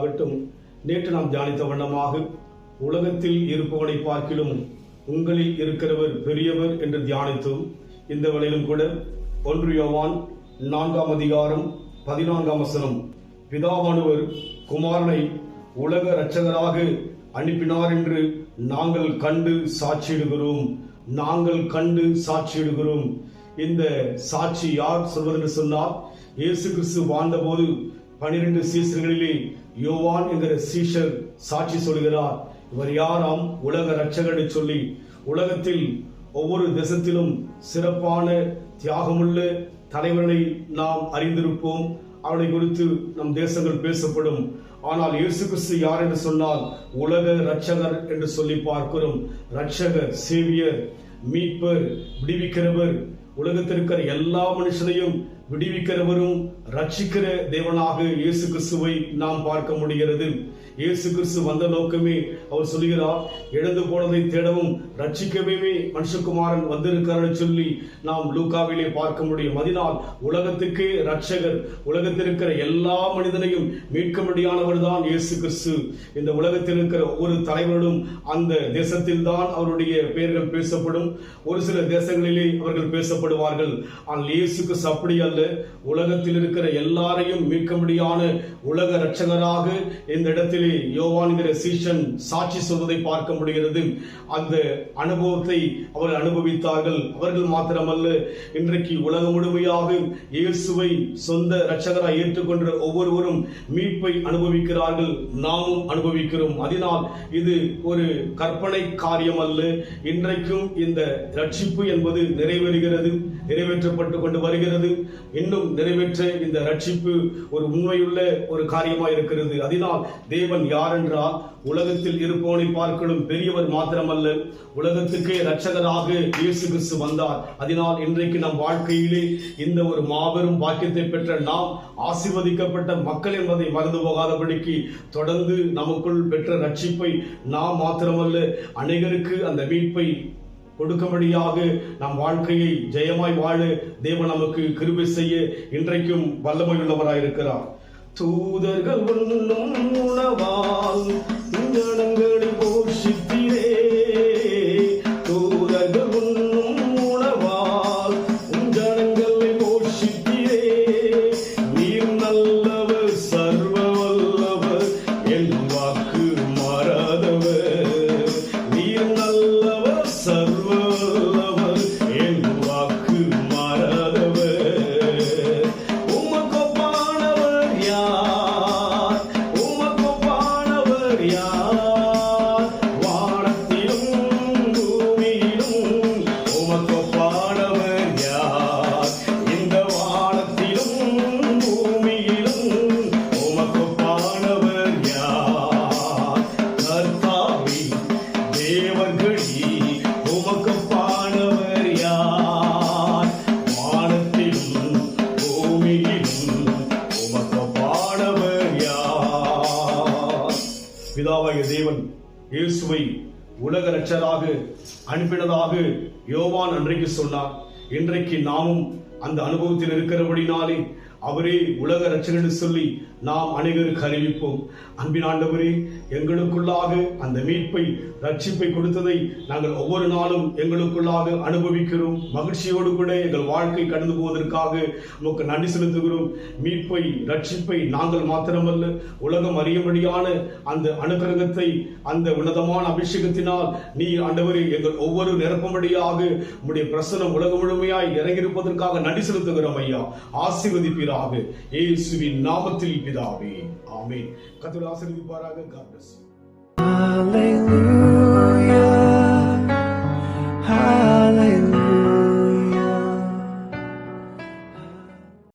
உண்டாகட்டும். நேற்று நாம் தியானித்த வண்ணமாக உலகத்தில் இருப்பவனை பார்க்கிலும் உங்களில் இருக்கிறவர் பெரியவர் என்று தியானித்தோம். இந்த வேளையிலும் கூட 1 யோவான் 4 அதிகாரம் 14 வசனம், பிதாவானவர் குமாரனை உலக இரட்சகராக அனுப்பினார் என்று நாங்கள் கண்டு சாட்சியிடுகிறோம். இந்த சாட்சி யார் சொல்வது என்று சொன்னால், இயேசு கிறிஸ்து வாழ்ந்தபோது 12 சீஷர்களிலே யோவான் என்கிற சீஷர் சாட்சி சொல்கிறார். இவர் யாராம்? உலக இரட்சகர் என்று சொல்லி. உலகத்தில் ஒவ்வொரு தேசத்திலும் சிறப்பான தியாகமுள்ள தலைவர்களை நாம் அறிந்திருப்போம். அவனை குறித்து நம் தேசங்கள் பேசப்படும். ஆனால் இயேசு கிறிஸ்து யார் என்று சொன்னால் உலக இரட்சகர் என்று சொல்லி பார்க்கிறோம். இரட்சகர், சேவியர், மீட்பர், விடுவிக்கிறவர், உலகத்திற்கிற எல்லா மனுஷனையும் விடுவிக்கிறவரும் ரட்சிக்கிற தேவனாக இயேசு கிறிஸ்துவை நாம் பார்க்க முடிகிறது. இயேசு கிறிஸ்து வந்த நோக்கமே, அவர் சொல்கிறார், இழந்து போனதை தேடவும் ரட்சிக்கவே மனுஷகுமாரன் வந்திருக்கிறார் சொல்லி நாம் லூக்காவிலே பார்க்க முடியும். அதனால் உலகத்துக்கே ரட்சகர், உலகத்திற்கிற எல்லா மனிதனையும் மீட்கும்படியானவர் தான் இயேசு கிறிஸ்து. இந்த உலகத்தில் இருக்கிற ஒவ்வொரு தலைவர்களும் அந்த தேசத்தில் தான் அவருடைய பெயர்கள் பேசப்படும். ஒரு சில தேசங்களிலே அவர்கள் பேசப்படுவார்கள். ஆனால் இயேசு கிறிஸ்து அப்படி அல்ல. உலகத்தில் இருக்கிற எல்லாரையும் மீட்கும்படியான உலக இரட்சகராக இந்த இடத்திலே யோவான்கிற சீஷன் சாட்சி சொல்வதை பார்க்க முடிகிறது. அந்த அனுபவத்தை அவர்கள் அனுபவித்தார்கள். அவர்கள் மாத்திரமல்ல, இன்றைக்கு உலகம் முழுமையாக இயேசுவை சொந்த இரட்சகராய் ஏற்றுக்கொண்ட ஒவ்வொருவரும் மீட்பை அனுபவிக்கிறார்கள். நாமும் அனுபவிக்கிறோம். அதனால் இது ஒரு கற்பனை காரியம் அல்ல. இன்றைக்கும் இந்த ரட்சிப்பு என்பது நிறைவேற்றப்பட்டு கொண்டு வருகிறது. இன்னும் நிறைவேற்ற இந்த ரட்சிப்பு ஒரு உண்மையுள்ள ஒரு காரியமாக இருக்கிறது. அதனால் தேவன் யார் என்றால், உலகத்தில் இருப்பவனை பார்க்கலும் பெரியவர் மாத்திரமல்ல, உலகத்துக்கே இரட்சகராக இயேசு கிறிஸ்து வந்தார். அதனால் இன்றைக்கு நம் வாழ்க்கையிலே இந்த ஒரு மாபெரும் பாக்கியத்தை பெற்ற நாம் ஆசீர்வதிக்கப்பட்ட மக்கள் என்பதை மறந்து போகாதபடிக்கு தொடர்ந்து நமக்குள் பெற்ற ரட்சிப்பை நாம் மாத்திரமல்ல, அநேகருக்கு அந்த மீட்பை கொடுக்கும்படியாக நம் வாழ்க்கையை ஜெயமாய் வாழ தேவன் நமக்கு கிருபை செய்ய இன்றைக்கும் வல்லமை உள்ளவராயிருக்கிறார். தூதர்கள் உண்ணும் உணவால் ஜனங்களை போஷித்தீரே, தூதர்கள் உண்ணும் உணவால் ஜனங்களை போஷித்தீரே, நீர் நல்லவர், சர்வ வல்லவர், என் வாக்கு மாறாதவர், நீர் நல்லவர், சர்வ வல்லவர், என் வாக்கு மாறாதவர். உமக்கொப்பானவர் யார்? உமக்கொப்பானவர் யார்? வானத்திலும் பூமியிலும் உமக்கொப்பானவர் யார்? இந்த வானத்திலும் பூமியிலும் உமக்கொப்பானவர் யார்? கர்த்தாவே, தேவர்களே, உமக்கொப்பானவர் யார்? வானத்திலும் பூமியிலும் உமக்கொப்பானவர் யார்? பிதாவாகிய தேவன் இயேசுவை உலக இரட்சகராக அனுப்பினதாக யோவான் அன்றைக்கு சொன்னார். இன்றைக்கு நாமும் அந்த அனுபவத்தில் இருக்கிறபடினாலே அவரே உலக இரட்சகர் என்று சொல்லி நாம் அனைவருக்கு அறிவிப்போம். அன்பின் ஆண்டவரே, எங்களுக்குள்ளாக அந்த மீட்பை, ரட்சிப்பை கொடுத்ததை நாங்கள் ஒவ்வொரு நாளும் எங்களுக்குள்ளாக அனுபவிக்கிறோம். மகிழ்ச்சியோடு கூட எங்கள் வாழ்க்கை கடந்து போவதற்காக உமக்கு நன்றி செலுத்துகிறோம். மீட்பை, ரட்சிப்பை நாங்கள் மாத்திரமல்ல, உலகம் அறியும்படியான அந்த அனுகிரகத்தை, அந்த உன்னதமான அபிஷேகத்தினால் நீ ஆண்டவரே எங்கள் ஒவ்வொரு நிரப்பும்படியாக உம்முடைய பிரசனம் உலகம் முழுமையாய் இறங்கியிருப்பதற்காக நன்றி செலுத்துகிறோம் ஐயா. ஆசீர்வதிப்பீராக இயேசுவின் நாமத்தில் பிதாவே, ஆமென். கர்த்தர் ஆசீர்வதிப்பாராக. God bless you.